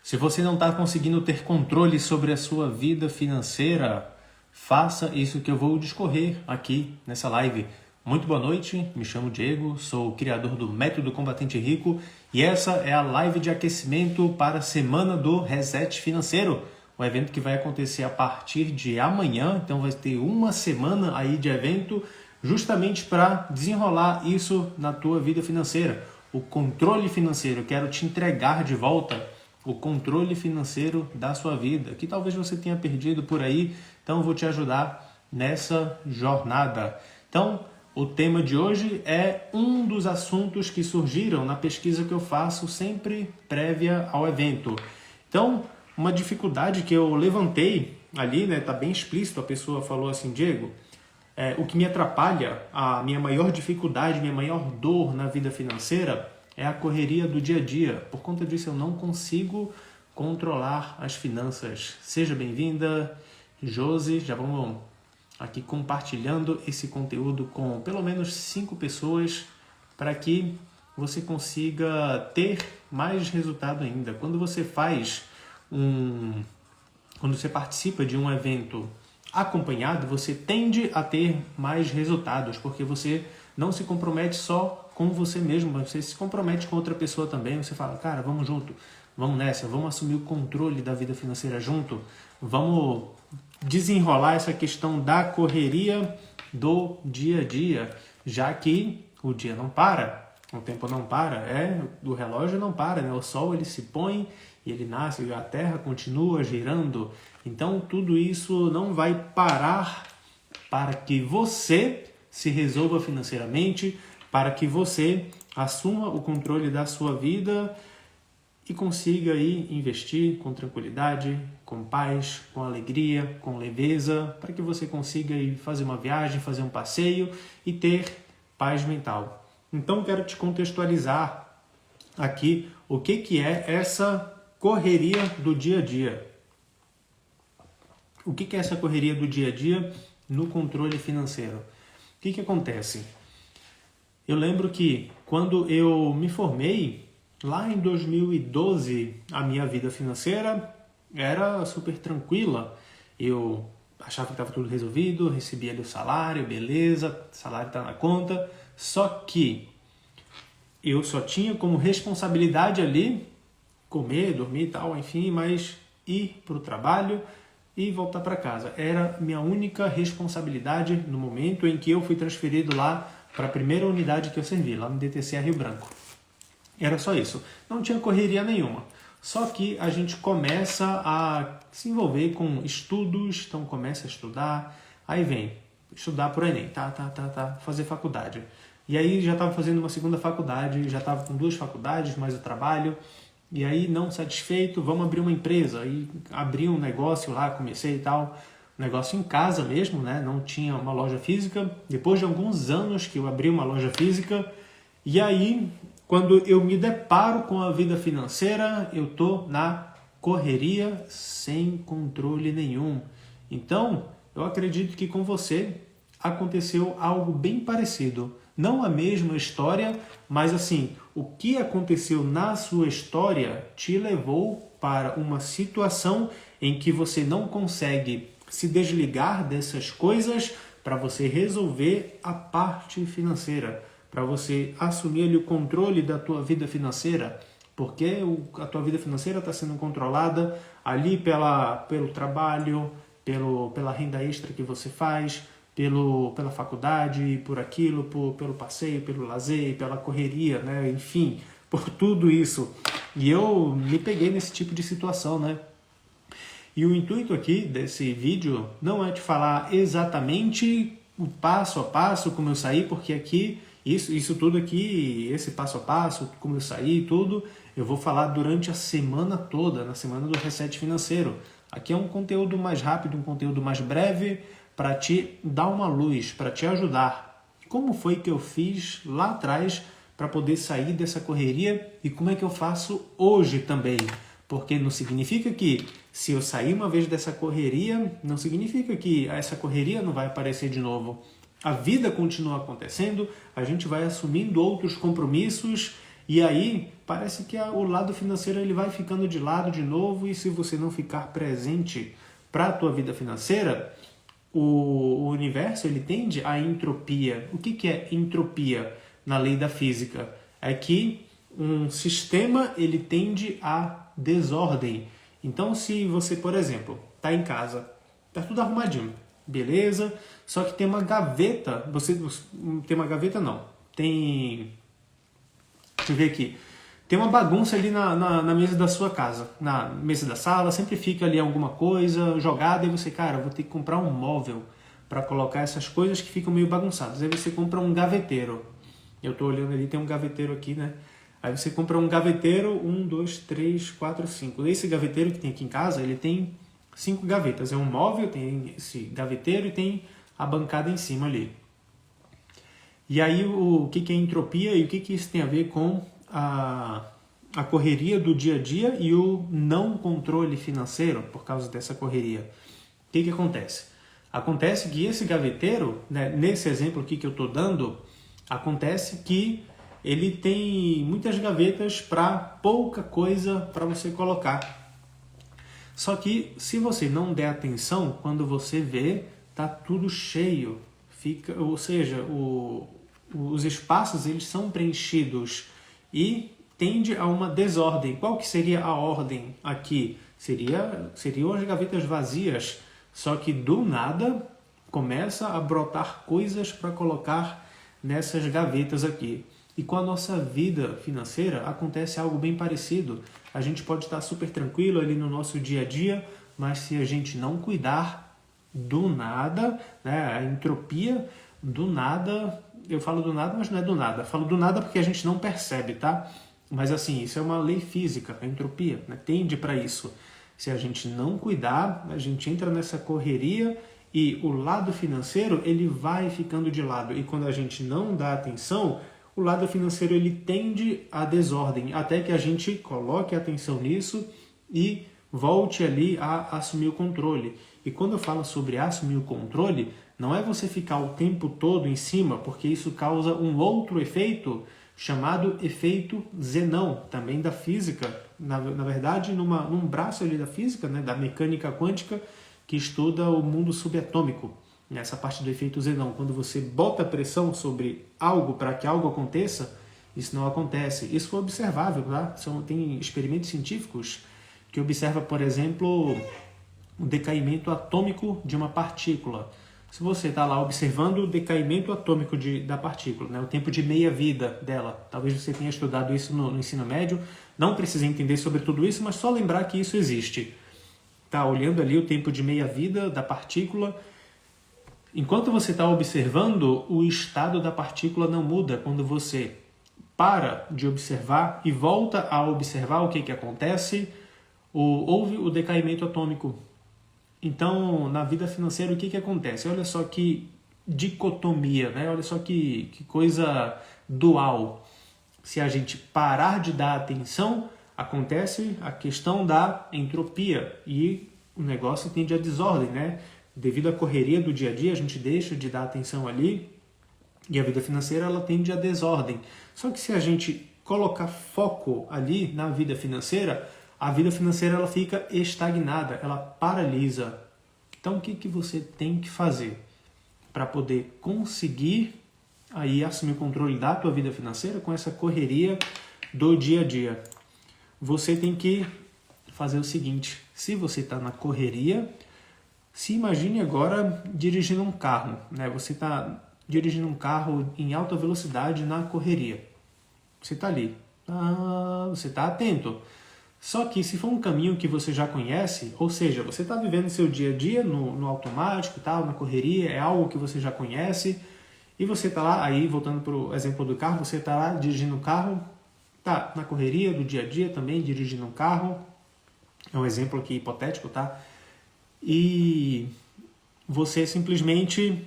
Se você não está conseguindo ter controle sobre a sua vida financeira, faça isso que eu vou discorrer aqui nessa live. Muito boa noite, me chamo Diego, sou o criador do Método Combatente Rico e essa é a live de aquecimento para a semana do Reset Financeiro, um evento que vai acontecer a partir de amanhã, então vai ter uma semana aí de evento justamente para desenrolar isso na tua vida financeira. O controle financeiro, eu quero te entregar de volta o controle financeiro da sua vida, que talvez você tenha perdido por aí, então eu vou te ajudar nessa jornada. Então, o tema de hoje é um dos assuntos que surgiram na pesquisa que eu faço sempre prévia ao evento. Então, uma dificuldade que eu levantei ali, né, tá bem explícito, a pessoa falou assim, Diego, o que me atrapalha, a minha maior dificuldade, minha maior dor na vida financeira é a correria do dia a dia. Por conta disso, eu não consigo controlar as finanças. Seja bem-vinda, Josi. Já vamos aqui compartilhando esse conteúdo com pelo menos 5 pessoas para que você consiga ter mais resultado ainda. Quando você quando você participa de um evento acompanhado, você tende a ter mais resultados, porque você não se compromete só com você mesmo, mas você se compromete com outra pessoa também. Você fala, cara, vamos junto, vamos nessa, vamos assumir o controle da vida financeira junto, vamos desenrolar essa questão da correria do dia a dia, já que o dia não para, o tempo não para, o relógio não para, né? O sol ele se põe e ele nasce e a terra continua girando. Então tudo isso não vai parar para que você se resolva financeiramente, para que você assuma o controle da sua vida e consiga aí investir com tranquilidade, com paz, com alegria, com leveza, para que você consiga aí fazer uma viagem, fazer um passeio e ter paz mental. Então quero te contextualizar aqui o que é essa correria do dia a dia. O que é essa correria do dia a dia no controle financeiro? O que acontece? Eu lembro que quando eu me formei, lá em 2012, a minha vida financeira era super tranquila. Eu achava que estava tudo resolvido, recebia ali o salário, beleza, o salário está na conta. Só que eu só tinha como responsabilidade ali comer, dormir e tal, enfim, mas ir para o trabalho e voltar para casa. Era minha única responsabilidade no momento em que eu fui transferido lá para a primeira unidade que eu servi, lá no DTCA Rio Branco. Era só isso. Não tinha correria nenhuma. Só que a gente começa a se envolver com estudos, então começa a estudar, aí vem estudar por Enem, fazer faculdade. E aí já estava fazendo uma segunda faculdade, já estava com 2 faculdades, mais o trabalho. E aí, não satisfeito, vamos abrir uma empresa. Aí abri um negócio lá, comecei e tal, negócio em casa mesmo, né? Não tinha uma loja física. Depois de alguns anos que eu abri uma loja física, e aí, quando eu me deparo com a vida financeira, eu tô na correria sem controle nenhum. Então, eu acredito que com você aconteceu algo bem parecido. Não a mesma história, mas assim, o que aconteceu na sua história te levou para uma situação em que você não consegue se desligar dessas coisas para você resolver a parte financeira, para você assumir ali o controle da tua vida financeira, porque a tua vida financeira está sendo controlada ali pelo trabalho, pela renda extra que você faz, pela faculdade, por aquilo, pelo passeio, pelo lazer, pela correria, né? Enfim, por tudo isso. E eu me peguei nesse tipo de situação, né? E o intuito aqui desse vídeo não é te falar exatamente o passo a passo, como eu saí, porque aqui, isso tudo aqui, esse passo a passo, como eu saí, tudo, eu vou falar durante a semana toda, na semana do Reset Financeiro. Aqui é um conteúdo mais rápido, um conteúdo mais breve, para te dar uma luz, para te ajudar. Como foi que eu fiz lá atrás para poder sair dessa correria e como é que eu faço hoje também? Porque não significa que se eu sair uma vez dessa correria, não significa que essa correria não vai aparecer de novo. A vida continua acontecendo, a gente vai assumindo outros compromissos E aí parece que o lado financeiro ele vai ficando de lado de novo, e se você não ficar presente para a tua vida financeira, o universo ele tende à entropia. O que é entropia na lei da física? É que um sistema ele tende à desordem. Então, se você, por exemplo, está em casa, está tudo arrumadinho, beleza? Só que tem uma gaveta, você tem uma gaveta não, tem, deixa eu ver aqui, tem uma bagunça ali na mesa da sua casa, na mesa da sala, sempre fica ali alguma coisa jogada, e você, cara, vou ter que comprar um móvel para colocar essas coisas que ficam meio bagunçadas. Aí você compra um gaveteiro. Eu estou olhando ali, tem um gaveteiro aqui, né? Aí você compra um gaveteiro, 1, 2, 3, 4, 5. Esse gaveteiro que tem aqui em casa, ele tem 5 gavetas. É um móvel, tem esse gaveteiro e tem a bancada em cima ali. E aí o que é entropia e o que isso tem a ver com a correria do dia a dia e o não controle financeiro por causa dessa correria? O que acontece? Acontece que esse gaveteiro, né, nesse exemplo aqui que eu estou dando, acontece que ele tem muitas gavetas para pouca coisa para você colocar. Só que se você não der atenção, quando você vê, tá tudo cheio. Ou seja, os espaços eles são preenchidos e tende a uma desordem. Qual que seria a ordem aqui? Seriam as gavetas vazias, só que do nada começa a brotar coisas para colocar nessas gavetas aqui. E com a nossa vida financeira acontece algo bem parecido. A gente pode estar super tranquilo ali no nosso dia a dia, mas se a gente não cuidar, do nada, né, a entropia, do nada, eu falo do nada, mas não é do nada. Eu falo do nada porque a gente não percebe, tá? Mas assim, isso é uma lei física, a entropia, né, tende para isso. Se a gente não cuidar, a gente entra nessa correria e o lado financeiro ele vai ficando de lado. E quando a gente não dá atenção, o lado financeiro ele tende à desordem, até que a gente coloque atenção nisso e volte ali a assumir o controle. E quando eu falo sobre assumir o controle, não é você ficar o tempo todo em cima, porque isso causa um outro efeito chamado efeito Zenão, também da física. Na verdade, num braço ali da física, né, da mecânica quântica, que estuda o mundo subatômico. Nessa parte do efeito Zenão, quando você bota pressão sobre algo para que algo aconteça, isso não acontece. Isso foi observável, tá? Tem experimentos científicos que observam, por exemplo, o decaimento atômico de uma partícula. Se você está lá observando o decaimento atômico da partícula, né, o tempo de meia-vida dela, talvez você tenha estudado isso no ensino médio, não precisa entender sobre tudo isso, mas só lembrar que isso existe. Tá olhando ali o tempo de meia-vida da partícula. Enquanto você está observando, o estado da partícula não muda. Quando você para de observar e volta a observar o que acontece, houve o decaimento atômico. Então, na vida financeira, o que acontece? Olha só que dicotomia, né? Olha só que coisa dual. Se a gente parar de dar atenção, acontece a questão da entropia e o negócio tende à desordem, né? Devido à correria do dia a dia, a gente deixa de dar atenção ali e a vida financeira ela tende à desordem. Só que se a gente colocar foco ali na vida financeira, a vida financeira ela fica estagnada, ela paralisa. Então o que você tem que fazer para poder conseguir aí assumir o controle da tua vida financeira com essa correria do dia a dia? Você tem que fazer o seguinte: se você está na correria, se imagine agora dirigindo um carro, né? Você está dirigindo um carro em alta velocidade na correria. Você está ali, você está atento. Só que se for um caminho que você já conhece, ou seja, você está vivendo seu dia a dia no automático, tal, na correria, é algo que você já conhece, e você está lá, aí voltando para o exemplo do carro, você está lá dirigindo o carro, tá na correria do dia a dia também, dirigindo um carro, é um exemplo aqui hipotético, tá? E você simplesmente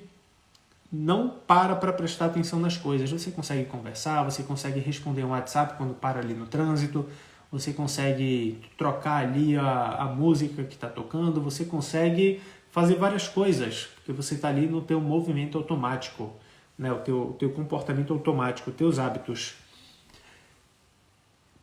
não para prestar atenção nas coisas. Você consegue conversar, você consegue responder um WhatsApp quando para ali no trânsito, você consegue trocar ali a música que está tocando, você consegue fazer várias coisas, porque você está ali no teu movimento automático, né? O teu comportamento automático, os teus hábitos.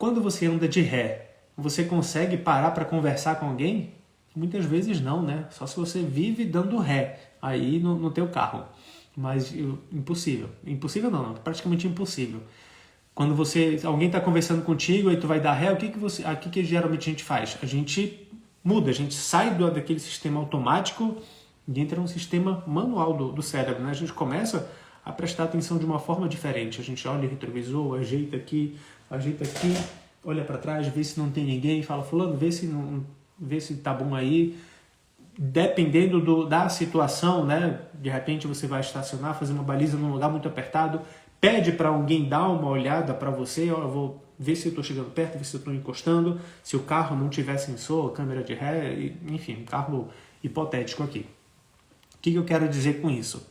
Quando você anda de ré, você consegue parar para conversar com alguém? Muitas vezes não, né? Só se você vive dando ré aí no teu carro. Mas impossível. Impossível não, praticamente impossível. Quando alguém está conversando contigo e tu vai dar ré, o que geralmente a gente faz? A gente muda, a gente sai daquele sistema automático e entra num sistema manual do cérebro, né? A gente começa a prestar atenção de uma forma diferente. A gente olha o retrovisor, ajeita aqui, olha para trás, vê se não tem ninguém, fala, fulano, vê se tá bom aí. Dependendo da situação, né? De repente você vai estacionar, fazer uma baliza num lugar muito apertado, pede para alguém dar uma olhada para você, eu vou ver se eu estou chegando perto, ver se eu estou encostando, se o carro não tiver sensor, câmera de ré, enfim, um carro hipotético aqui. O que eu quero dizer com isso?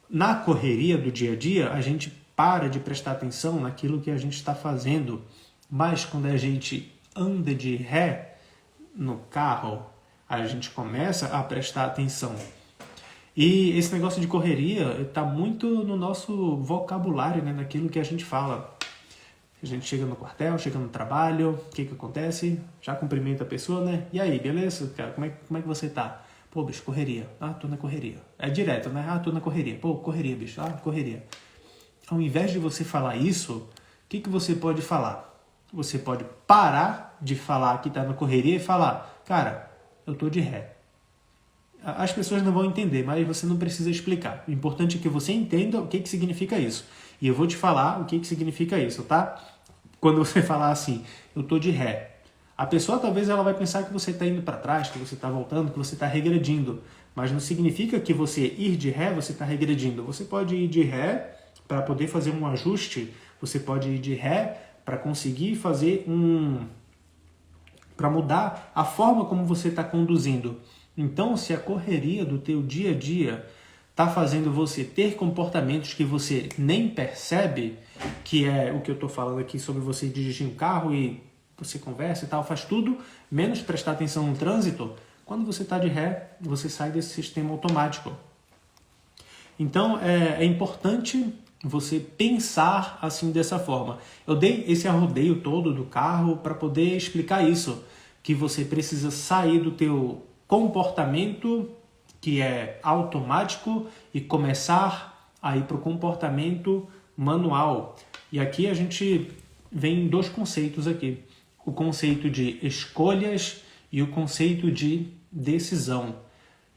Na correria do dia a dia, a gente para de prestar atenção naquilo que a gente está fazendo, mas quando a gente anda de ré no carro, a gente começa a prestar atenção. E esse negócio de correria está muito no nosso vocabulário, né? Naquilo que a gente fala. A gente chega no quartel, chega no trabalho, o que acontece? Já cumprimenta a pessoa, né? E aí, beleza? Cara, como é que você tá? Pô, bicho, correria. Ah, tô na correria. É direto, né? Ah, tô na correria. Pô, correria, bicho. Ah, correria. Ao invés de você falar isso, o que você pode falar? Você pode parar de falar que tá na correria e falar, cara, eu tô de ré. As pessoas não vão entender, mas você não precisa explicar. O importante é que você entenda o que significa isso. E eu vou te falar o que significa isso, tá? Quando você falar assim, eu tô de ré. A pessoa talvez ela vai pensar que você está indo para trás, que você está voltando, que você está regredindo. Mas não significa que você ir de ré, você está regredindo. Você pode ir de ré para poder fazer um ajuste. Você pode ir de ré para conseguir fazer para mudar a forma como você está conduzindo. Então, se a correria do teu dia a dia está fazendo você ter comportamentos que você nem percebe, que é o que eu estou falando aqui sobre você dirigir um carro e você conversa e tal, faz tudo, menos prestar atenção no trânsito, quando você está de ré, você sai desse sistema automático. Então, é importante você pensar assim dessa forma. Eu dei esse arrodeio todo do carro para poder explicar isso, que você precisa sair do teu comportamento que é automático e começar a ir para o comportamento manual. E aqui a gente vem em dois conceitos aqui. O conceito de escolhas e o conceito de decisão.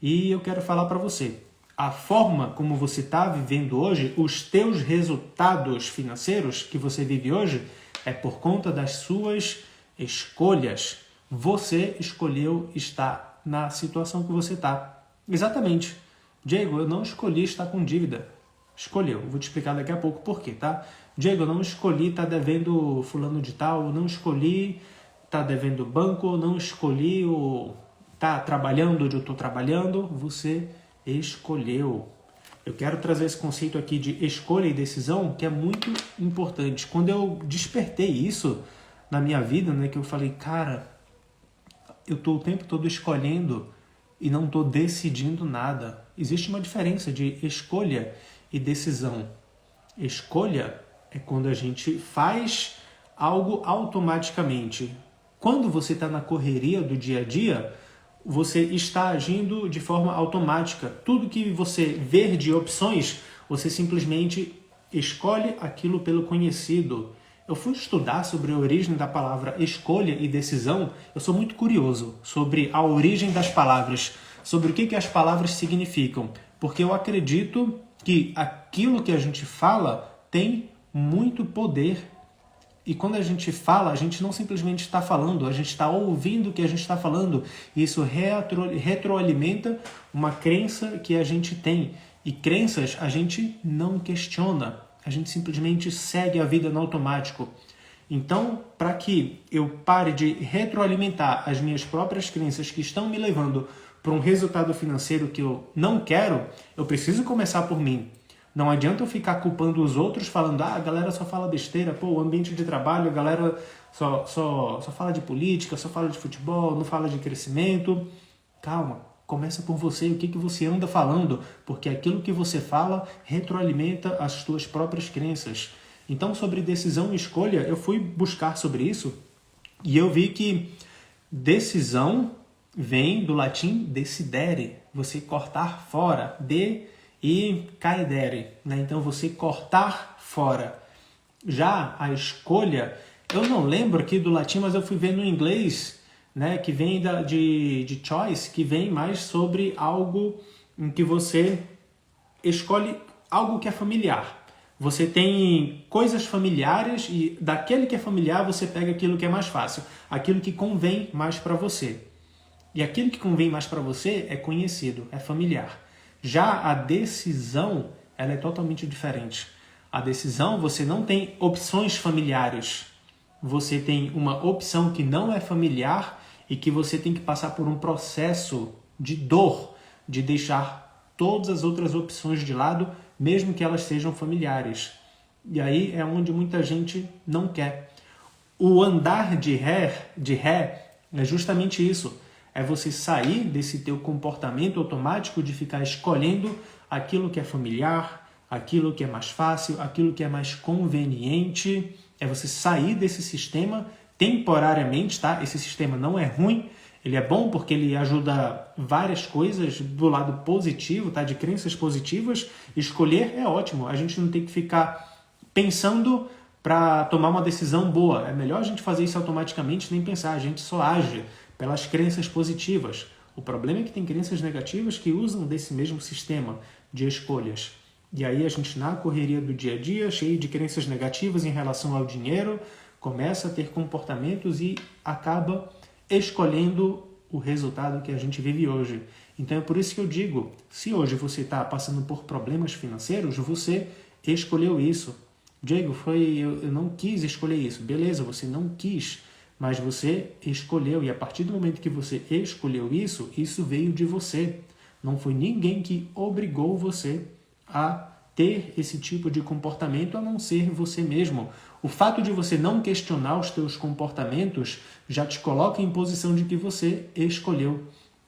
E eu quero falar para você, a forma como você está vivendo hoje, os teus resultados financeiros que você vive hoje, é por conta das suas escolhas. Você escolheu estar na situação que você está. Exatamente. Diego, eu não escolhi estar com dívida. Escolheu. Vou te explicar daqui a pouco por quê, tá? Diego, eu não escolhi estar devendo fulano de tal, eu não escolhi estar devendo banco, eu não escolhi estar trabalhando onde eu estou trabalhando. Você escolheu. Eu quero trazer esse conceito aqui de escolha e decisão, que é muito importante. Quando eu despertei isso na minha vida, né, que eu falei, cara, eu estou o tempo todo escolhendo e não estou decidindo nada. Existe uma diferença de escolha e decisão. Escolha é quando a gente faz algo automaticamente. Quando você está na correria do dia a dia, você está agindo de forma automática. Tudo que você vê de opções, você simplesmente escolhe aquilo pelo conhecido. Eu fui estudar sobre a origem da palavra escolha e decisão. Eu sou muito curioso sobre a origem das palavras, sobre o que as palavras significam. Porque eu acredito que aquilo que a gente fala tem muito poder. E quando a gente fala, a gente não simplesmente está falando, a gente está ouvindo o que a gente está falando. E isso retroalimenta uma crença que a gente tem. E crenças a gente não questiona. A gente simplesmente segue a vida no automático. Então, para que eu pare de retroalimentar as minhas próprias crenças que estão me levando para um resultado financeiro que eu não quero, eu preciso começar por mim. Não adianta eu ficar culpando os outros, falando, a galera só fala besteira, o ambiente de trabalho, a galera só fala de política, só fala de futebol, não fala de crescimento. Calma, começa por você, o que você anda falando, porque aquilo que você fala retroalimenta as tuas próprias crenças. Então, sobre decisão e escolha, eu fui buscar sobre isso e eu vi que decisão vem do latim decidere, você cortar fora, de e caedere, né? Então, você cortar fora. Já a escolha, eu não lembro aqui do latim, mas eu fui ver no inglês, né, que vem de choice, que vem mais sobre algo em que você escolhe algo que é familiar. Você tem coisas familiares e daquele que é familiar você pega aquilo que é mais fácil, aquilo que convém mais para você. E aquilo que convém mais para você é conhecido, é familiar. Já a decisão, ela é totalmente diferente. A decisão, você não tem opções familiares. Você tem uma opção que não é familiar e que você tem que passar por um processo de dor, de deixar todas as outras opções de lado, mesmo que elas sejam familiares. E aí é onde muita gente não quer. O andar de ré é justamente isso. É você sair desse teu comportamento automático de ficar escolhendo aquilo que é familiar, aquilo que é mais fácil, aquilo que é mais conveniente. É você sair desse sistema temporariamente, tá? Esse sistema não é ruim, ele é bom porque ele ajuda várias coisas do lado positivo, tá? De crenças positivas. Escolher é ótimo, a gente não tem que ficar pensando para tomar uma decisão boa. É melhor a gente fazer isso automaticamente, nem pensar, a gente só age pelas crenças positivas. O problema é que tem crenças negativas que usam desse mesmo sistema de escolhas. E aí a gente, na correria do dia a dia, cheio de crenças negativas em relação ao dinheiro, começa a ter comportamentos e acaba escolhendo o resultado que a gente vive hoje. Então é por isso que eu digo, se hoje você está passando por problemas financeiros, você escolheu isso. Diego, eu não quis escolher isso. Beleza, você não quis, mas você escolheu. E a partir do momento que você escolheu isso, isso veio de você. Não foi ninguém que obrigou você a ter esse tipo de comportamento, a não ser você mesmo. O fato de você não questionar os teus comportamentos já te coloca em posição de que você escolheu.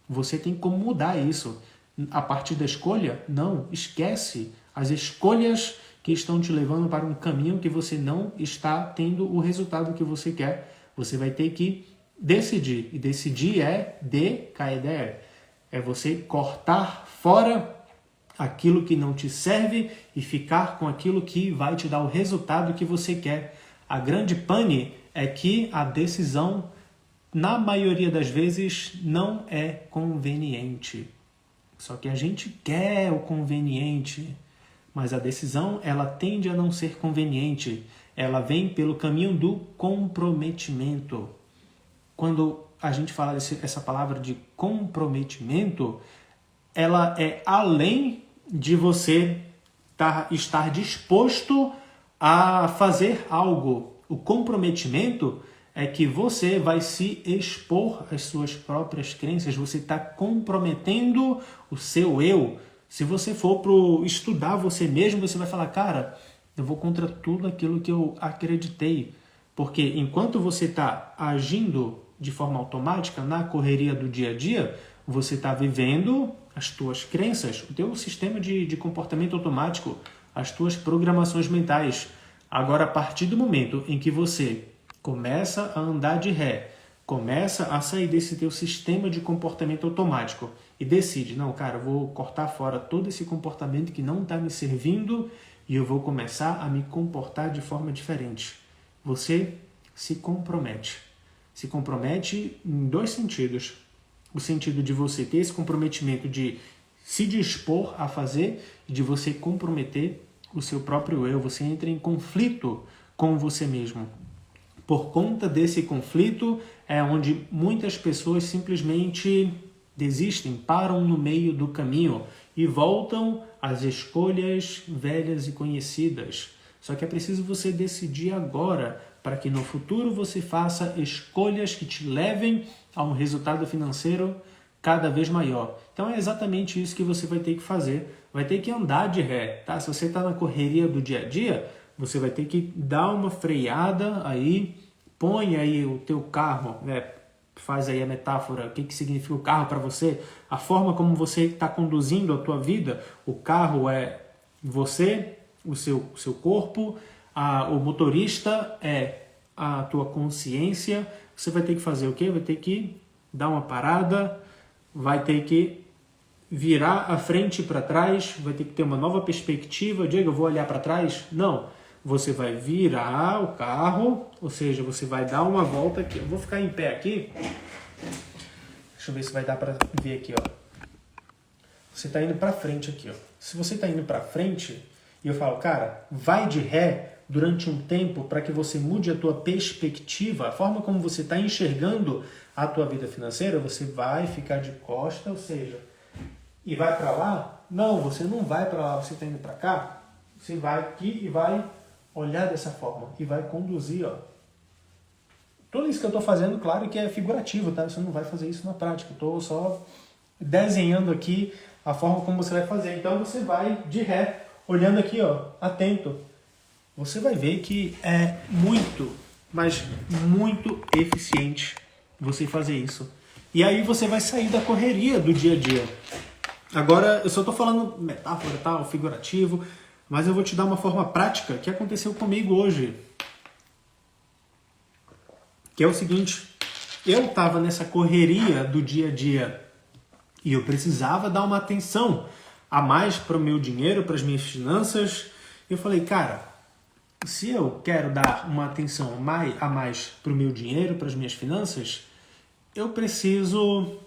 Você tem como mudar isso. A partir da escolha, não, esquece as escolhas que estão te levando para um caminho que você não está tendo o resultado que você quer. Você vai ter que decidir. E decidir é decaeder. É você cortar fora aquilo que não te serve e ficar com aquilo que vai te dar o resultado que você quer. A grande pane é que a decisão, na maioria das vezes, não é conveniente. Só que a gente quer o conveniente, mas a decisão ela tende a não ser conveniente. Ela vem pelo caminho do comprometimento. Quando a gente fala essa palavra de comprometimento, ela é além de você estar disposto a fazer algo. O comprometimento é que você vai se expor às suas próprias crenças, você está comprometendo o seu eu. Se você for para estudar você mesmo, você vai falar, cara, eu vou contra tudo aquilo que eu acreditei. Porque enquanto você está agindo de forma automática na correria do dia a dia, você está vivendo as tuas crenças, o teu sistema de comportamento automático, as tuas programações mentais. Agora, a partir do momento em que você começa a andar de ré, começa a sair desse teu sistema de comportamento automático e decide, não, cara, eu vou cortar fora todo esse comportamento que não está me servindo e eu vou começar a me comportar de forma diferente. Você se compromete. Se compromete em dois sentidos. O sentido de você ter esse comprometimento de se dispor a fazer e de você comprometer o seu próprio eu. Você entra em conflito com você mesmo. Por conta desse conflito é onde muitas pessoas simplesmente desistem, param no meio do caminho e voltam às escolhas velhas e conhecidas. Só que é preciso você decidir agora para que no futuro você faça escolhas que te levem a um resultado financeiro cada vez maior. Então é exatamente isso que você vai ter que fazer. Vai ter que andar de ré, tá? Se você está na correria do dia a dia, você vai ter que dar uma freada aí, põe aí o teu carro, né? Faz aí a metáfora, o que significa o carro para você, a forma como você está conduzindo a tua vida. O carro é você, o seu corpo, O motorista é a tua consciência. Você vai ter que fazer o quê? Vai ter que dar uma parada, vai ter que virar a frente para trás, vai ter que ter uma nova perspectiva. Diego, eu vou olhar para trás? Não. Você vai virar o carro, ou seja, você vai dar uma volta aqui. Eu vou ficar em pé aqui. Deixa eu ver se vai dar para ver aqui, ó. Você está indo para frente aqui, ó. Se você está indo para frente, e eu falo, cara, vai de ré durante um tempo para que você mude a tua perspectiva, a forma como você está enxergando a tua vida financeira, você vai ficar de costa, ou seja, e vai para lá? Não, você não vai para lá, você está indo para cá, você vai aqui e vai olhar dessa forma e vai conduzir, ó. Tudo isso que eu estou fazendo, claro que é figurativo, tá? Você não vai fazer isso na prática, eu estou só desenhando aqui a forma como você vai fazer. Então você vai de ré, olhando aqui, ó, atento. Você vai ver que é muito, mas muito eficiente você fazer isso. E aí você vai sair da correria do dia a dia. Agora, eu só estou falando metáfora, tal, figurativo, mas eu vou te dar uma forma prática que aconteceu comigo hoje. Que é o seguinte, eu estava nessa correria do dia a dia e eu precisava dar uma atenção a mais para o meu dinheiro, para as minhas finanças. Eu falei, cara, se eu quero dar uma atenção a mais para o meu dinheiro, para as minhas finanças, eu preciso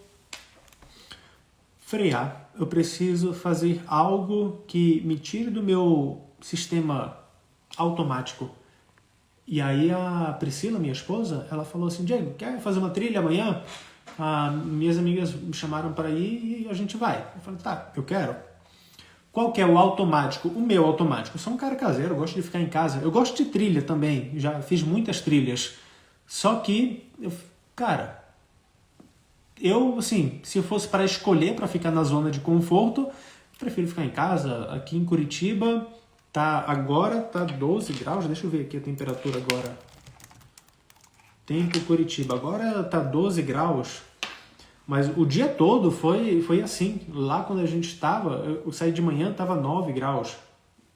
frear. Eu preciso fazer algo que me tire do meu sistema automático. E aí a Priscila, minha esposa, ela falou assim, Diego, quer fazer uma trilha amanhã? Minhas amigas me chamaram para ir e a gente vai. Eu falei, tá, eu quero. Qual que é o automático? O meu automático. Eu sou um cara caseiro, eu gosto de ficar em casa. Eu gosto de trilha também, já fiz muitas trilhas. Só que, cara, assim, se eu fosse para escolher, para ficar na zona de conforto, eu prefiro ficar em casa. Aqui em Curitiba, agora tá 12 graus. Deixa eu ver aqui a temperatura agora. Tempo Curitiba. Agora tá 12 graus. Mas o dia todo foi assim. Lá quando a gente estava, eu saí de manhã, estava 9 graus.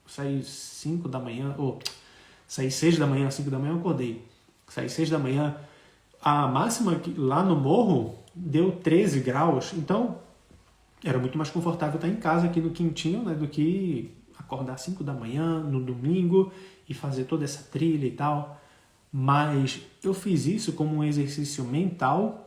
Eu saí 5 da manhã, saí 6 da manhã, 5 da manhã eu acordei. Saí 6 da manhã. A máxima lá no morro deu 13 graus. Então, era muito mais confortável estar em casa aqui no quintinho, né, do que acordar 5 da manhã no domingo e fazer toda essa trilha e tal. Mas eu fiz isso como um exercício mental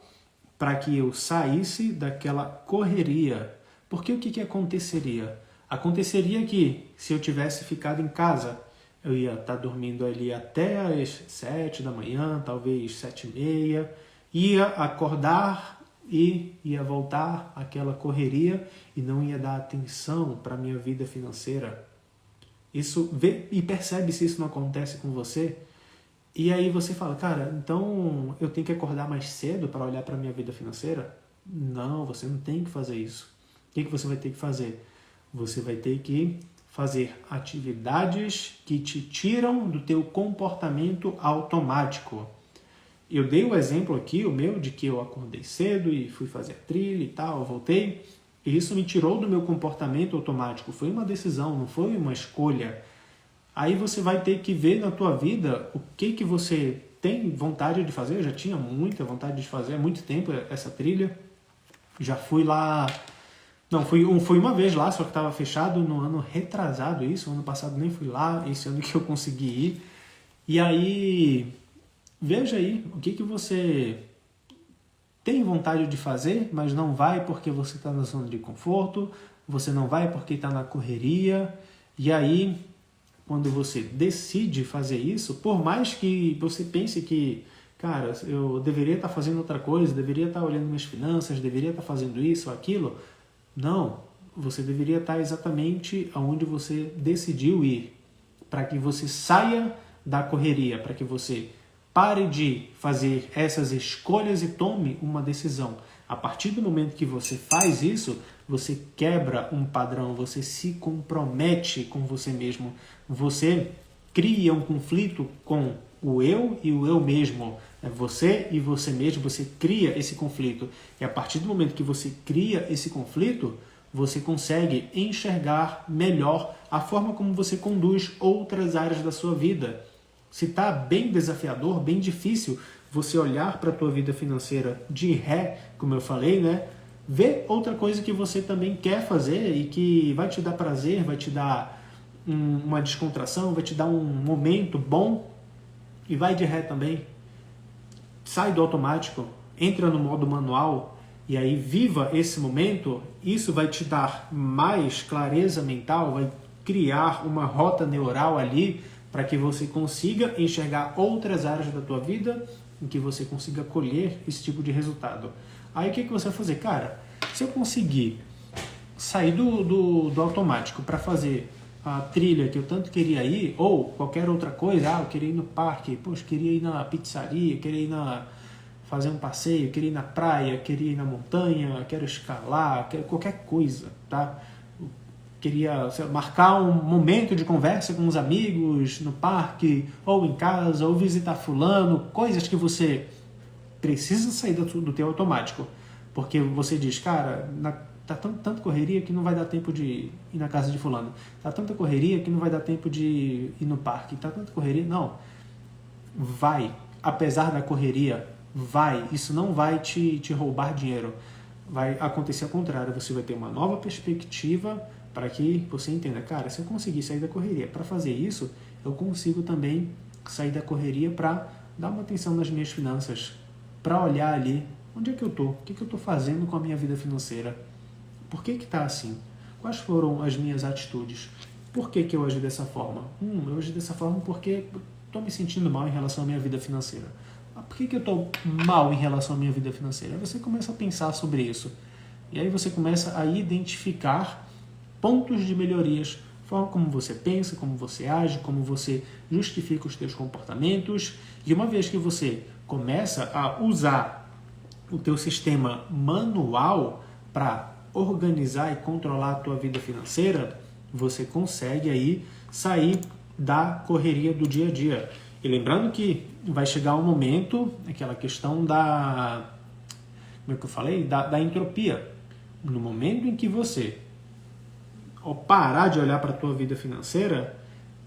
para que eu saísse daquela correria. Porque o que aconteceria? Aconteceria que, se eu tivesse ficado em casa, eu ia estar dormindo ali até as 7 da manhã, talvez 7h30, ia acordar e ia voltar àquela correria e não ia dar atenção para a minha vida financeira. E percebe se isso não acontece com você? E aí você fala, cara, então eu tenho que acordar mais cedo para olhar para a minha vida financeira? Não, você não tem que fazer isso. O que você vai ter que fazer? Você vai ter que fazer atividades que te tiram do teu comportamento automático. Eu dei o exemplo aqui, o meu, de que eu acordei cedo e fui fazer a trilha e tal, eu voltei. E isso me tirou do meu comportamento automático. Foi uma decisão, não foi uma escolha. Aí você vai ter que ver na tua vida o que você tem vontade de fazer. Eu já tinha muita vontade de fazer há muito tempo essa trilha. Já fui lá... Não, fui uma vez lá, só que estava fechado no ano retrasado isso. Ano passado nem fui lá, esse ano que eu consegui ir. E aí, veja aí o que você tem vontade de fazer, mas não vai porque você está na zona de conforto. Você não vai porque está na correria. E aí... Quando você decide fazer isso, por mais que você pense que, cara, eu deveria estar fazendo outra coisa, deveria estar olhando minhas finanças, deveria estar fazendo isso ou aquilo, não, você deveria estar exatamente onde você decidiu ir, para que você saia da correria, para que você pare de fazer essas escolhas e tome uma decisão. A partir do momento que você faz isso, você quebra um padrão, você se compromete com você mesmo, você cria um conflito com o eu e o eu mesmo. É você e você mesmo, você cria esse conflito. E a partir do momento que você cria esse conflito, você consegue enxergar melhor a forma como você conduz outras áreas da sua vida. Se está bem desafiador, bem difícil você olhar para a tua vida financeira de ré, como eu falei, né? Vê outra coisa que você também quer fazer e que vai te dar prazer, vai te dar uma descontração, vai te dar um momento bom e vai de ré também. Sai do automático, entra no modo manual e aí viva esse momento. Isso vai te dar mais clareza mental, vai criar uma rota neural ali para que você consiga enxergar outras áreas da tua vida em que você consiga colher esse tipo de resultado. Aí o que você vai fazer? Cara, se eu conseguir sair do automático para fazer a trilha que eu tanto queria ir, ou qualquer outra coisa, eu queria ir no parque, poxa, queria ir na pizzaria, queria ir fazer um passeio, queria ir na praia, queria ir na montanha, quero escalar, quero qualquer coisa, tá? Queria marcar um momento de conversa com os amigos no parque, ou em casa, ou visitar fulano, coisas que você precisa sair do teu automático. Porque você diz, cara, tá tanta correria que não vai dar tempo de ir na casa de fulano. Tá tanta correria que não vai dar tempo de ir no parque. Tá tanta correria. Não. Vai. Apesar da correria, vai. Isso não vai te roubar dinheiro. Vai acontecer ao contrário. Você vai ter uma nova perspectiva para que você entenda, cara, se eu conseguir sair da correria para fazer isso, eu consigo também sair da correria para dar uma atenção nas minhas finanças, para olhar ali, onde é que eu estou? O que eu estou fazendo com a minha vida financeira? Por que está assim? Quais foram as minhas atitudes? Por que eu agi dessa forma? Eu agi dessa forma porque estou me sentindo mal em relação à minha vida financeira. Por que eu estou mal em relação à minha vida financeira? Aí você começa a pensar sobre isso. E aí você começa a identificar pontos de melhorias, forma como você pensa, como você age, como você justifica os seus comportamentos. E uma vez que você começa a usar o teu sistema manual para organizar e controlar a tua vida financeira, você consegue aí sair da correria do dia a dia. E lembrando que vai chegar um momento, aquela questão da, como é que eu falei? Da entropia. No momento em que você parar de olhar para a tua vida financeira,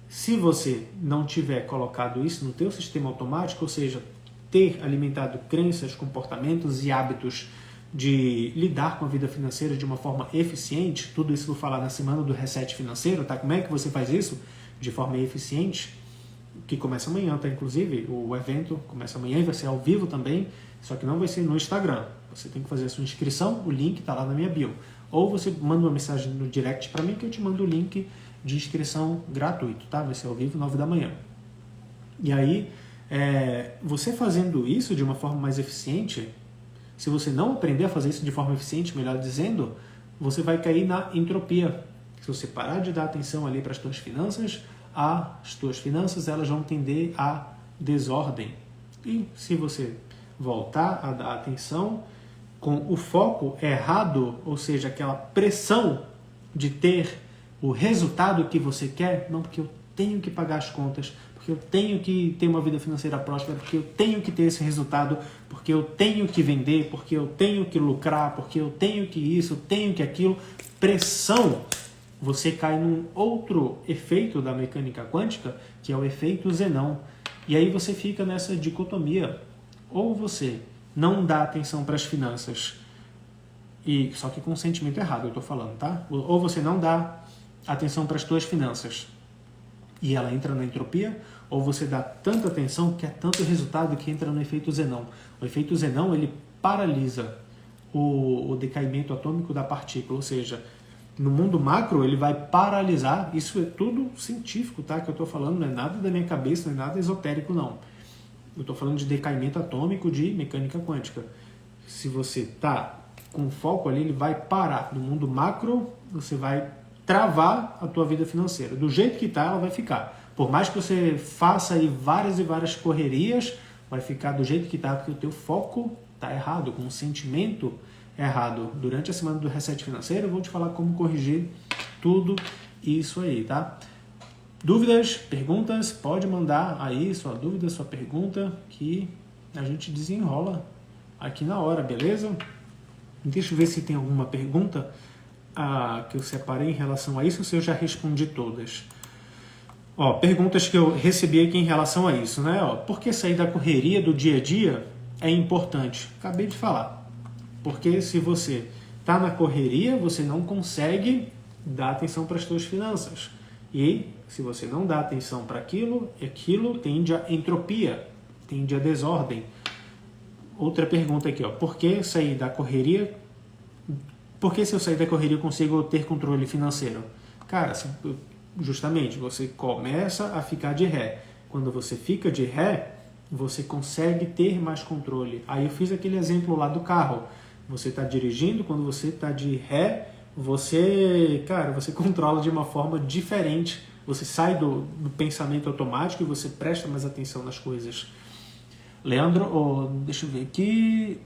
se você não tiver colocado isso no teu sistema automático, ou seja, ter alimentado crenças, comportamentos e hábitos de lidar com a vida financeira de uma forma eficiente, tudo isso eu vou falar na semana do Reset Financeiro, tá? Como é que você faz isso de forma eficiente? Que começa amanhã, tá? Inclusive, o evento começa amanhã e vai ser ao vivo também, só que não vai ser no Instagram. Você tem que fazer a sua inscrição, o link está lá na minha bio. Ou você manda uma mensagem no direct para mim que eu te mando o link de inscrição gratuito, tá? Vai ser ao vivo, 9 da manhã. E aí, você fazendo isso de uma forma mais eficiente, se você não aprender a fazer isso de forma eficiente, melhor dizendo, você vai cair na entropia. Se você parar de dar atenção ali para as tuas finanças elas vão tender à desordem. E se você voltar a dar atenção com o foco errado, ou seja, aquela pressão de ter o resultado que você quer, não, porque eu tenho que pagar as contas, porque eu tenho que ter uma vida financeira próspera, porque eu tenho que ter esse resultado, porque eu tenho que vender, porque eu tenho que lucrar, porque eu tenho que isso, eu tenho que aquilo. Pressão, você cai num outro efeito da mecânica quântica, que é o efeito Zenão. E aí você fica nessa dicotomia. Ou você não dá atenção para as finanças, só que com um sentimento errado eu estou falando, tá? Ou você não dá atenção para as tuas finanças e ela entra na entropia, ou você dá tanta atenção que é tanto resultado que entra no efeito Zenão. O efeito Zenão, ele paralisa o decaimento atômico da partícula, ou seja, no mundo macro ele vai paralisar, isso é tudo científico, tá? Que eu estou falando, não é nada da minha cabeça, não é nada esotérico, não. Eu estou falando de decaimento atômico de mecânica quântica. Se você está com foco ali, ele vai parar. No mundo macro, você vai travar a tua vida financeira. Do jeito que está, ela vai ficar. Por mais que você faça aí várias e várias correrias, vai ficar do jeito que está, porque o teu foco está errado, com um sentimento errado. Durante a semana do Reset Financeiro, eu vou te falar como corrigir tudo isso aí, tá? Dúvidas, perguntas, pode mandar aí sua dúvida, sua pergunta, que a gente desenrola aqui na hora, beleza? Deixa eu ver se tem alguma pergunta que eu separei em relação a isso, ou se eu já respondi todas? Ó, perguntas que eu recebi aqui em relação a isso, né? Ó, por que sair da correria do dia a dia é importante? Acabei de falar. Porque se você está na correria, você não consegue dar atenção para as suas finanças. E se você não dá atenção para aquilo tende a entropia, tende a desordem. Outra pergunta aqui, ó. Por que sair da correria? Por que se eu sair da correria eu consigo ter controle financeiro? Cara, justamente, você começa a ficar de ré. Quando você fica de ré, você consegue ter mais controle. Aí eu fiz aquele exemplo lá do carro. Você está dirigindo, quando você está de ré, você controla de uma forma diferente. Você sai do pensamento automático e você presta mais atenção nas coisas. Leandro, deixa eu ver aqui.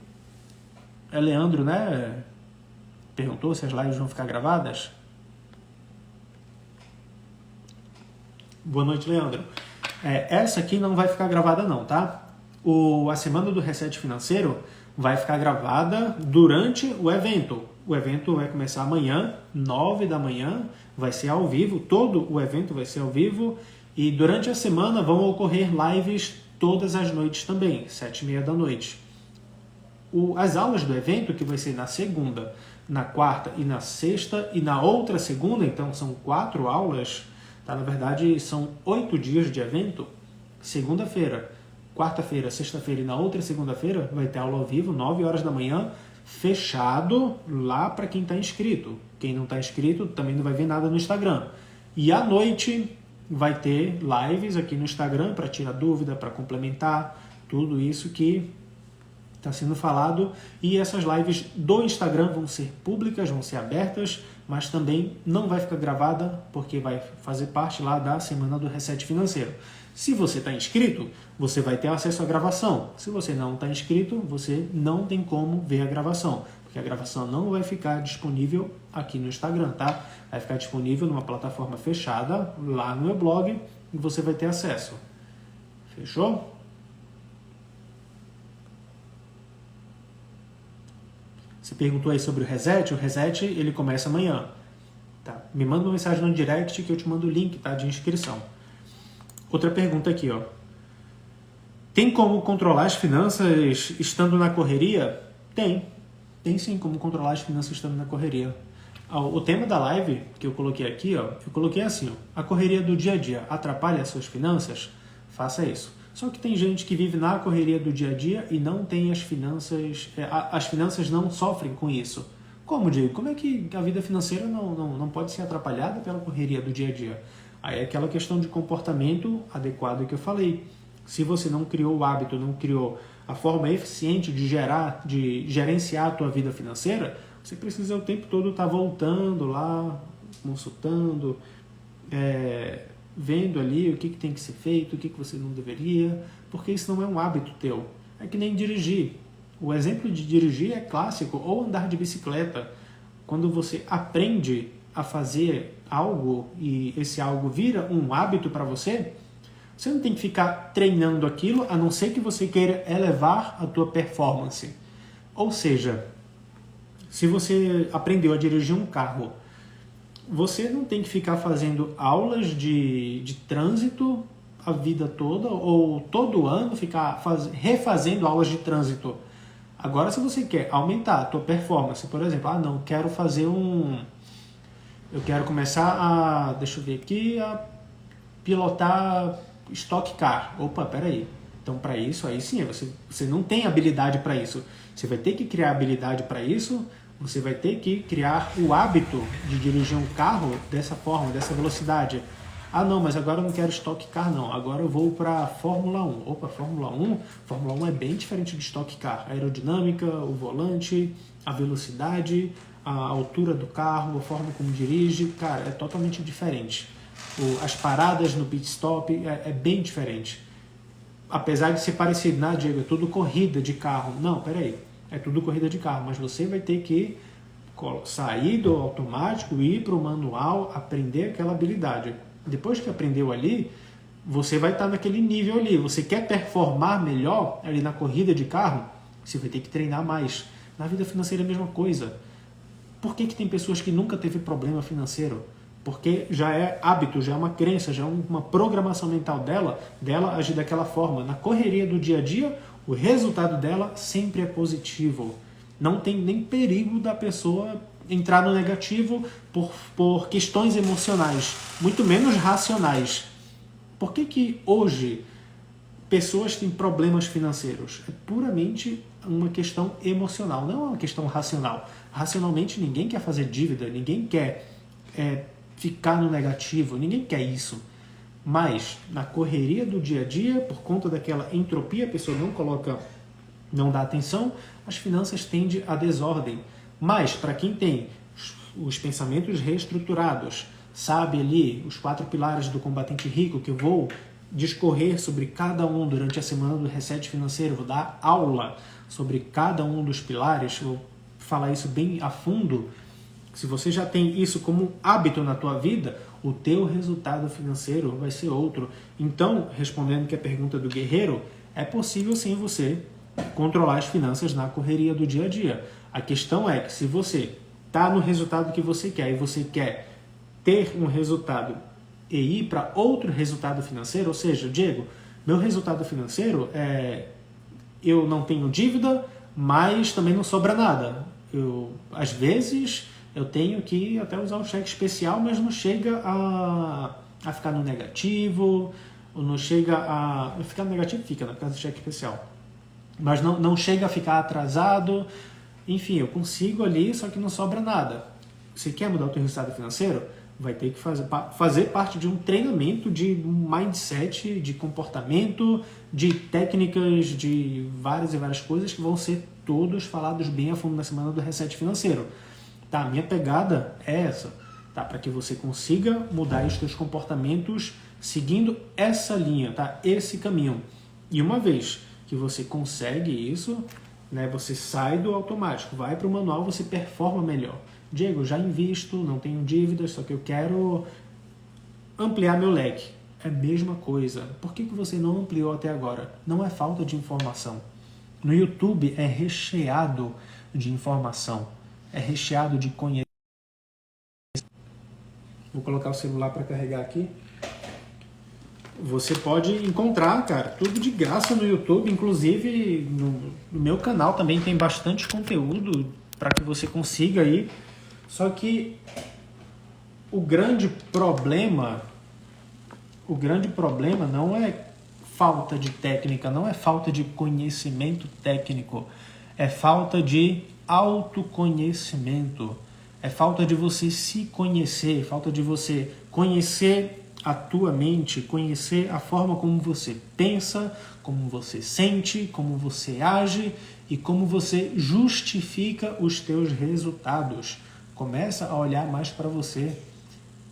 É Leandro, né? Perguntou se as lives vão ficar gravadas. Boa noite, Leandro. Essa aqui não vai ficar gravada não, tá? A semana do Reset Financeiro vai ficar gravada durante o evento. O evento vai começar amanhã, 9 da manhã, vai ser ao vivo, todo o evento vai ser ao vivo, e durante a semana vão ocorrer lives todas as noites também, 7h30 da noite. As aulas do evento, que vai ser na segunda, na quarta e na sexta, e na outra segunda, então são 4 aulas, tá? Na verdade são 8 dias de evento, segunda-feira, quarta-feira, sexta-feira e na outra segunda-feira vai ter aula ao vivo, 9 horas da manhã, fechado lá para quem está inscrito. Quem não está inscrito também não vai ver nada no Instagram. E à noite vai ter lives aqui no Instagram para tirar dúvida, para complementar tudo isso que está sendo falado. E essas lives do Instagram vão ser públicas, vão ser abertas, mas também não vai ficar gravada porque vai fazer parte lá da semana do Reset Financeiro. Se você está inscrito, você vai ter acesso à gravação. Se você não está inscrito, você não tem como ver a gravação, porque a gravação não vai ficar disponível aqui no Instagram, tá? Vai ficar disponível numa plataforma fechada, lá no meu blog, e você vai ter acesso. Fechou? Você perguntou aí sobre o Reset. O Reset, ele começa amanhã. Tá? Me manda uma mensagem no direct que eu te mando o link, tá, de inscrição. Outra pergunta aqui, ó. Tem como controlar as finanças estando na correria? Tem. Tem sim como controlar as finanças estando na correria. O tema da live que eu coloquei aqui, ó, eu coloquei assim, ó, a correria do dia a dia atrapalha as suas finanças? Faça isso. Só que tem gente que vive na correria do dia a dia e não tem as finanças não sofrem com isso. Como, Diego? Como é que a vida financeira não pode ser atrapalhada pela correria do dia a dia? Aí é aquela questão de comportamento adequado que eu falei. Se você não criou o hábito, não criou a forma eficiente de gerenciar a tua vida financeira, você precisa o tempo todo estar voltando lá, consultando, vendo ali o que tem que ser feito, o que você não deveria, porque isso não é um hábito teu. É que nem dirigir. O exemplo de dirigir é clássico, ou andar de bicicleta. Quando você aprende a fazer algo e esse algo vira um hábito para você, você não tem que ficar treinando aquilo, a não ser que você queira elevar a tua performance. Ou seja, se você aprendeu a dirigir um carro, você não tem que ficar fazendo aulas de trânsito a vida toda, ou todo ano ficar refazendo aulas de trânsito. Agora, se você quer aumentar a tua performance, por exemplo, não, quero fazer eu quero começar deixa eu ver aqui, a pilotar Stock Car. Opa, peraí. Então, para isso, aí sim, você não tem habilidade para isso. Você vai ter que criar habilidade para isso, você vai ter que criar o hábito de dirigir um carro dessa forma, dessa velocidade. Não, mas agora eu não quero Stock Car, não. Agora eu vou para Fórmula 1. Opa, Fórmula 1 é bem diferente de Stock Car. A aerodinâmica, o volante, a velocidade, a altura do carro, a forma como dirige, cara, é totalmente diferente. As paradas no pit stop é bem diferente. Apesar de ser parecido, né, Diego? É tudo corrida de carro. Não, peraí. É tudo corrida de carro, mas você vai ter que sair do automático, ir para o manual, aprender aquela habilidade. Depois que aprendeu ali, você vai estar naquele nível ali. Você quer performar melhor ali na corrida de carro, você vai ter que treinar mais. Na vida financeira é a mesma coisa. Por que tem pessoas que nunca teve problema financeiro? Porque já é hábito, já é uma crença, já é uma programação mental dela agir daquela forma. Na correria do dia a dia, o resultado dela sempre é positivo. Não tem nem perigo da pessoa entrar no negativo por questões emocionais, muito menos racionais. Por que hoje pessoas têm problemas financeiros? É puramente uma questão emocional, não é uma questão racional. Racionalmente ninguém quer fazer dívida, ninguém quer ficar no negativo, ninguém quer isso. Mas na correria do dia a dia, por conta daquela entropia, a pessoa não dá atenção, as finanças tendem à desordem. Mas para quem tem os pensamentos reestruturados, sabe ali os 4 pilares do combatente rico, que eu vou discorrer sobre cada um durante a semana do Reset Financeiro, vou dar aula sobre cada um dos pilares, vou falar isso bem a fundo. Se você já tem isso como hábito na tua vida, o teu resultado financeiro vai ser outro. Então, respondendo que a pergunta do guerreiro, é possível sim você controlar as finanças na correria do dia a dia. A questão é que se você está no resultado que você quer e você quer ter um resultado e ir para outro resultado financeiro, ou seja, Diego, meu resultado financeiro é eu não tenho dívida, mas também não sobra nada. Às vezes eu tenho que até usar um cheque especial, mas não chega a ficar no negativo, ou não chega a... Ficar no negativo fica, no caso do cheque especial. Mas não chega a ficar atrasado. Enfim, eu consigo ali, só que não sobra nada. Você quer mudar o teu resultado financeiro? Vai ter que fazer parte de um treinamento, de um mindset, de comportamento, de técnicas, de várias e várias coisas que vão ser todos falados bem a fundo na semana do Reset Financeiro. Tá, minha pegada é essa, tá? Para que você consiga mudar os seus comportamentos seguindo essa linha, tá? Esse caminho. E uma vez que você consegue isso, né, você sai do automático, vai para o manual, você performa melhor. Diego, já invisto, não tenho dívidas, só que eu quero ampliar meu leque. É a mesma coisa. Por que você não ampliou até agora? Não é falta de informação. No YouTube é recheado de informação. É recheado de conhecimento. Vou colocar o celular para carregar aqui. Você pode encontrar, cara, tudo de graça no YouTube. Inclusive, no meu canal também tem bastante conteúdo para que você consiga aí. Só que o grande problema não é falta de técnica, não é falta de conhecimento técnico, é falta de autoconhecimento, é falta de você se conhecer, falta de você conhecer a tua mente, conhecer a forma como você pensa, como você sente, como você age e como você justifica os teus resultados. Começa a olhar mais para você.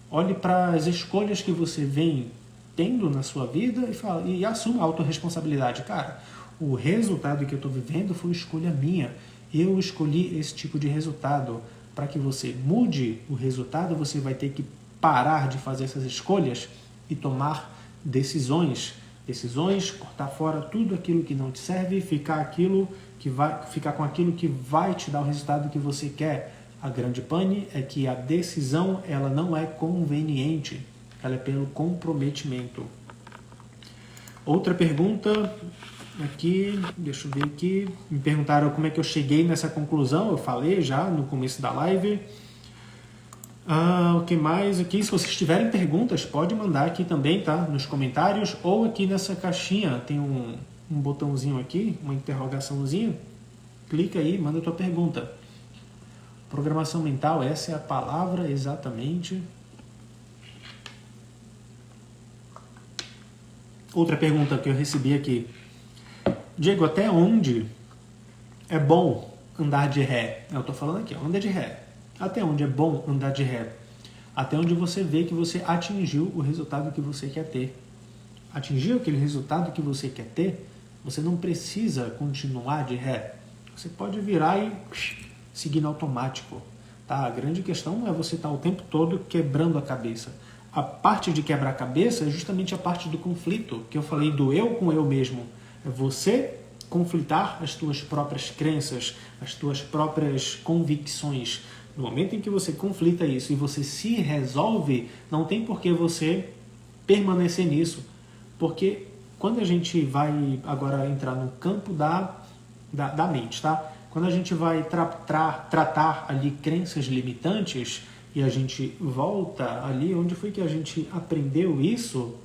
Olhe para as escolhas que você vem tendo na sua vida e assuma a autorresponsabilidade. Cara, o resultado que eu estou vivendo foi escolha minha. Eu escolhi esse tipo de resultado. Para que você mude o resultado, você vai ter que parar de fazer essas escolhas e tomar decisões. Decisões, cortar fora tudo aquilo que não te serve, ficar com aquilo que vai te dar o resultado que você quer. A grande pane é que a decisão ela não é conveniente, ela é pelo comprometimento. Outra pergunta aqui, deixa eu ver aqui, me perguntaram como é que eu cheguei nessa conclusão, eu falei já no começo da live. O que mais aqui? Se vocês tiverem perguntas, pode mandar aqui também, tá? Nos comentários ou aqui nessa caixinha tem um botãozinho aqui, uma interrogaçãozinha. Clica aí, manda a tua pergunta. Programação mental, essa é a palavra exatamente. Outra pergunta que eu recebi aqui. Diego, até onde é bom andar de ré? Eu estou falando aqui, anda de ré. Até onde é bom andar de ré? Até onde você vê que você atingiu o resultado que você quer ter. Atingiu aquele resultado que você quer ter, você não precisa continuar de ré. Você pode virar e seguir no automático. Tá? A grande questão não é você estar o tempo todo quebrando a cabeça. A parte de quebrar a cabeça é justamente a parte do conflito, que eu falei do eu com eu mesmo. É você conflitar as tuas próprias crenças, as tuas próprias convicções. No momento em que você conflita isso e você se resolve, não tem por que você permanecer nisso. Porque quando a gente vai agora entrar no campo da mente, tá? Quando a gente vai tratar ali crenças limitantes e a gente volta ali onde foi que a gente aprendeu isso,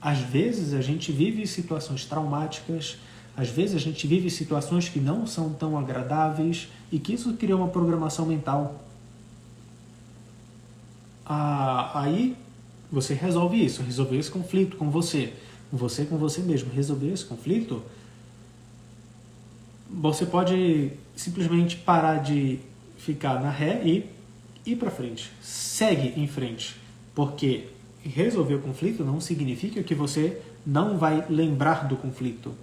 às vezes a gente vive situações traumáticas, às vezes a gente vive situações que não são tão agradáveis e que isso cria uma programação mental. Aí você resolve esse conflito com você mesmo, resolver esse conflito, você pode simplesmente parar de ficar na ré e ir para frente. Segue em frente, porque resolver o conflito não significa que você não vai lembrar do conflito.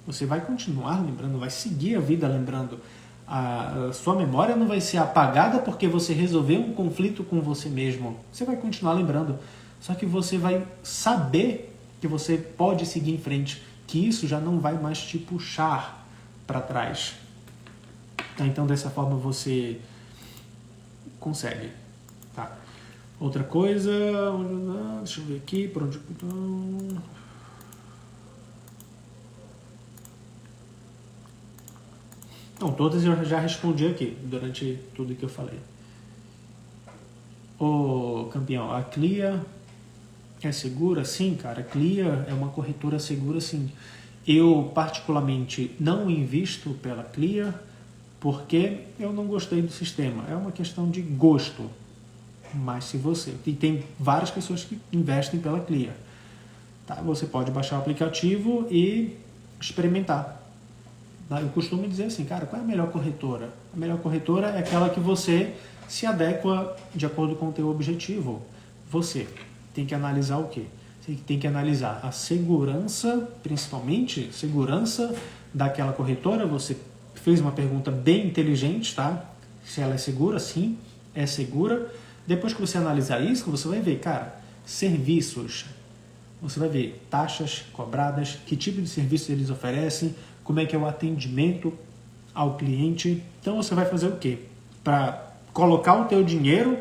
Você vai continuar lembrando, vai seguir a vida lembrando. A sua memória não vai ser apagada porque você resolveu um conflito com você mesmo. Você vai continuar lembrando, só que você vai saber que você pode seguir em frente, que isso já não vai mais te puxar para trás. Então, dessa forma, você consegue. Tá? Outra coisa, deixa eu ver aqui, por onde... Então, todas eu já respondi aqui, durante tudo que eu falei. Ô, campeão, a Clia é segura? Sim, cara, a Clia é uma corretora segura, sim. Eu, particularmente, não invisto pela Clia porque eu não gostei do sistema. É uma questão de gosto. Mas se você... E tem várias pessoas que investem pela Clia. Tá? Você pode baixar o aplicativo e experimentar. Eu costumo dizer assim, cara, qual é a melhor corretora? A melhor corretora é aquela que você se adequa de acordo com o teu objetivo. Você tem que analisar o quê? Você tem que analisar a segurança, principalmente, segurança daquela corretora. Você fez uma pergunta bem inteligente, tá? Se ela é segura, sim, é segura. Depois que você analisar isso, você vai ver, cara, serviços. Você vai ver taxas cobradas, que tipo de serviço eles oferecem, como é que é o atendimento ao cliente. Então você vai fazer o quê? Para colocar o teu dinheiro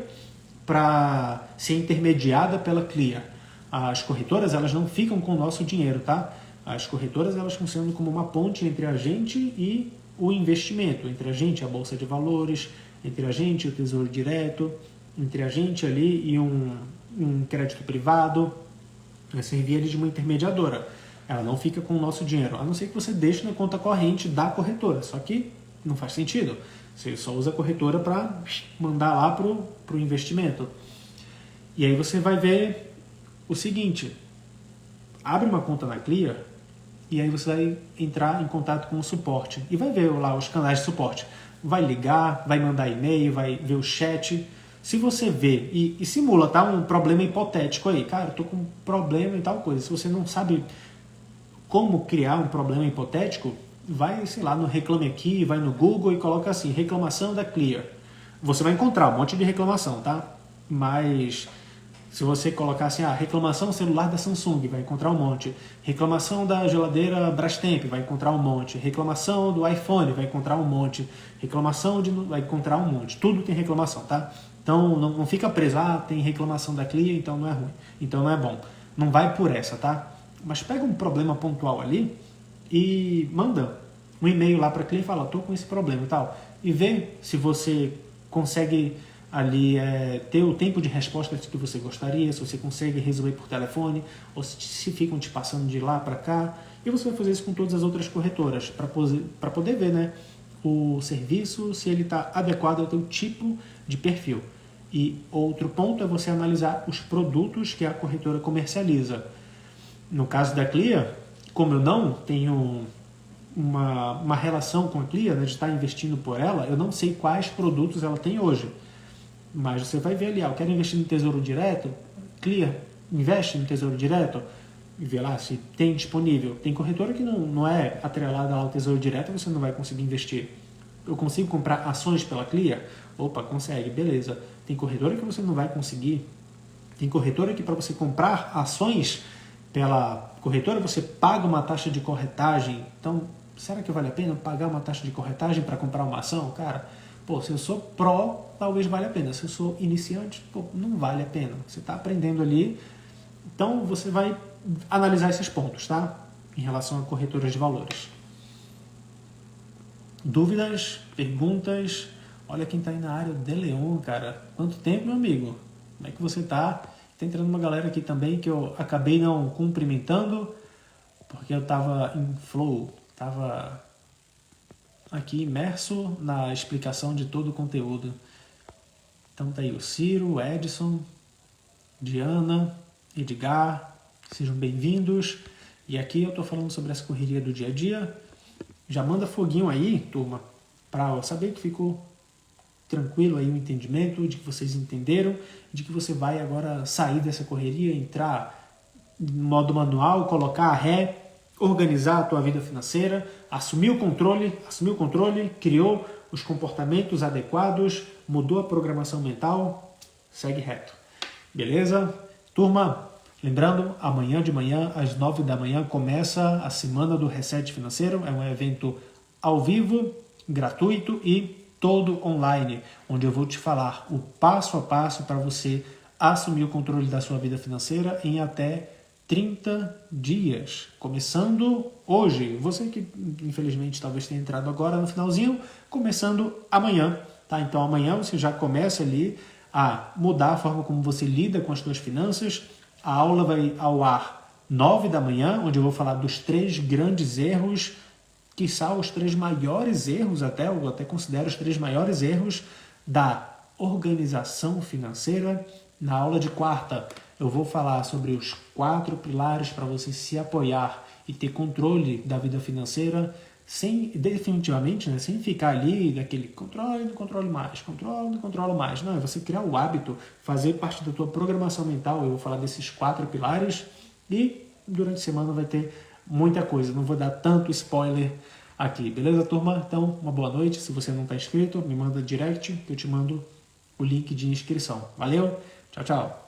para ser intermediada pela Clia. As corretoras, elas não ficam com o nosso dinheiro, tá? As corretoras, elas funcionam como uma ponte entre a gente e o investimento, entre a gente e a Bolsa de Valores, entre a gente e o Tesouro Direto, entre a gente ali e um crédito privado. Vai servir ali de uma intermediadora. Ela não fica com o nosso dinheiro, a não ser que você deixe na conta corrente da corretora. Só que não faz sentido. Você só usa a corretora para mandar lá para o investimento. E aí você vai ver o seguinte. Abre uma conta na Clia e aí você vai entrar em contato com o suporte. E vai ver lá os canais de suporte. Vai ligar, vai mandar e-mail, vai ver o chat. Se você vê e simula, tá, um problema hipotético aí. Cara, eu tô com um problema e tal coisa. Se você não sabe como criar um problema hipotético, vai, sei lá, no Reclame Aqui, vai no Google e coloca assim, reclamação da Clia. Você vai encontrar um monte de reclamação, tá? Mas se você colocar assim, reclamação celular da Samsung, vai encontrar um monte. Reclamação da geladeira Brastemp, vai encontrar um monte. Reclamação do iPhone, vai encontrar um monte. Vai encontrar um monte. Tudo tem reclamação, tá? Então não fica preso, tem reclamação da Clia, então não é ruim, então não é bom. Não vai por essa, tá? Mas pega um problema pontual ali e manda um e-mail lá para a Clia e fala, tô com esse problema e tal. E vê se você consegue ali ter o tempo de resposta que você gostaria, se você consegue resolver por telefone, ou se ficam te passando de lá para cá. E você vai fazer isso com todas as outras corretoras, para poder ver, né, o serviço, se ele está adequado ao teu tipo de perfil. E outro ponto é você analisar os produtos que a corretora comercializa. No caso da Clia, como eu não tenho uma relação com a Clia, né, de estar investindo por ela, eu não sei quais produtos ela tem hoje. Mas você vai ver ali, eu quero investir no Tesouro Direto, Clia investe no Tesouro Direto, e vê lá se tem disponível. Tem corretora que não é atrelada ao Tesouro Direto, você não vai conseguir investir. Eu consigo comprar ações pela Clia? Opa, consegue, beleza. Tem corretora que você não vai conseguir. Tem corretora que para você comprar ações pela corretora você paga uma taxa de corretagem. Então, será que vale a pena pagar uma taxa de corretagem para comprar uma ação? Cara, Pô, se eu sou pró, talvez valha a pena. Se eu sou iniciante, pô, não vale a pena. Você está aprendendo ali, então você vai analisar esses pontos, tá? Em relação a corretoras de valores. Dúvidas? Perguntas? Olha quem está aí na área, o De Leon, cara. Quanto tempo, meu amigo? Como é que você tá? Tá entrando uma galera aqui também que eu acabei não cumprimentando, porque eu tava em flow, tava aqui imerso na explicação de todo o conteúdo. Então tá aí o Ciro, o Edson, Diana, Edgar, sejam bem-vindos. E aqui eu tô falando sobre essa correria do dia a dia. Já manda foguinho aí, turma, para saber que ficou tranquilo aí o entendimento, de que vocês entenderam, de que você vai agora sair dessa correria, entrar no modo manual, colocar a ré, organizar a tua vida financeira, assumir o controle, criou os comportamentos adequados, mudou a programação mental, segue reto. Beleza? Turma, lembrando, amanhã de manhã, às 9 da manhã, começa a Semana do Reset Financeiro. É um evento ao vivo, gratuito e todo online, onde eu vou te falar o passo a passo para você assumir o controle da sua vida financeira em até 30 dias, começando hoje. Você que infelizmente talvez tenha entrado agora no finalzinho, começando amanhã, tá? Então amanhã você já começa ali a mudar a forma como você lida com as suas finanças. A aula vai ao ar 9 da manhã, onde eu vou falar dos 3 grandes erros, quiçá os 3 maiores erros, eu até considero os 3 maiores erros da organização financeira. Na aula de quarta, eu vou falar sobre os 4 pilares para você se apoiar e ter controle da vida financeira, definitivamente, né, sem ficar ali daquele controle, não controle mais, controle, não controlo mais. Não, é você criar o hábito, fazer parte da tua programação mental. Eu vou falar desses 4 pilares e durante a semana vai ter muita coisa. Não vou dar tanto spoiler aqui, beleza, turma? Então, uma boa noite. Se você não está inscrito, me manda direct que eu te mando o link de inscrição. Valeu, tchau, tchau.